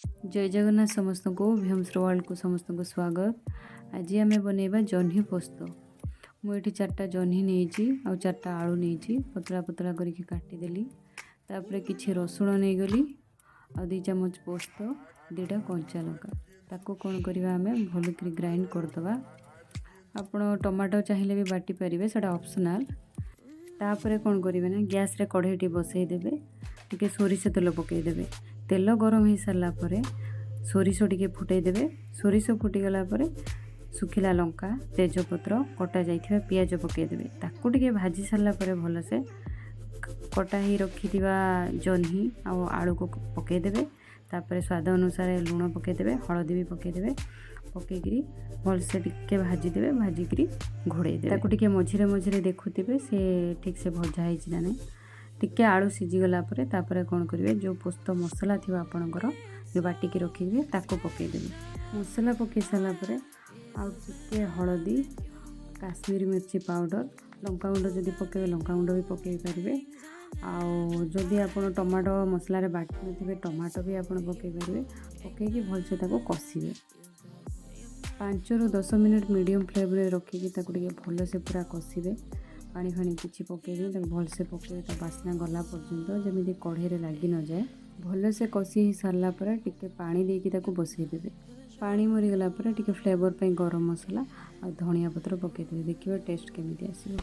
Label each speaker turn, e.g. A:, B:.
A: जय जगन्नाथ समस्त को भीमश्र वर्ल्ड को समस्त को स्वागत। आज आम बनैबा जह्नी पोस्त। मुझे 4टा जह्नी नहीं आ 4टा आलू नहीं पतला पतला करके काटिदेली। तापर किसी रसुण नहीं गली आ 2 चामच पोस्त 2टा कंचा लंका ताको कौन करवा आम भलिक ग्राइंड करदे। आपण टमाटो चाहिए भी बाटी पारे से ऑप्शनल। तापर कौन करेंगे ना गैस रे कढ़ईटी बसईदेवे टे सोरिष तेल पकईदेवे। तेल गरम हो सारापर सोरिष टे फुटईदेवे। सोरिष फुटीगला सुखिला लंका तेजपत्र कटा जाइथिबा पियाज पकईदेवे। ताकू टे भाजी सारापर भलसे कटा ही रखि जह्नी आ आलू को पकईदेवे। तापर स्वाद अनुसार लुण पकईदेवे, हलदी भी पकईदेवे। पकईकरी भलसे टिके भाजीदेवे। भाजिकी घोड़ेदेवे। ताकू टिके मझिरे मझिरे देखुथिबे से ठीक से भजा होइछि ना नहीं। टिके आलू सीझीगला तापर कौन करेंगे जो पोस्त मसला थी आपणकर जो बाटिकी रखिए ताको पकईदेवे। मसला पकई सारापर आउे हलदी, काश्मीरी मिर्ची पाउडर, लंकागुंड जदि पकईबे लंकागुंड भी पकई पारे। आदि आप टमाटो मसलार बाटी नथिबे टमाटो भी आप पकई पारे। पकईकी भलसे ताको कषिबे। 5 ରୁ 10 मिनट मीडियम फ्लेम रे रखिकी ताको टिके भलसे पूरा कषिबे। पानी फानी किसी पकईबे ताको भलसे पकईबे ता बास्ना गला पर्यंत जमी कढ़ई लगी न जाए। भलसे कषि हो सारा पर टिके पानी देकी ताको बसईदेवे। पानी मरीगला टिके फ्लेवर पे गरम मसला और धनिया पत्र पकईदेवे। देखिए टेस्ट केमिति आसिबो।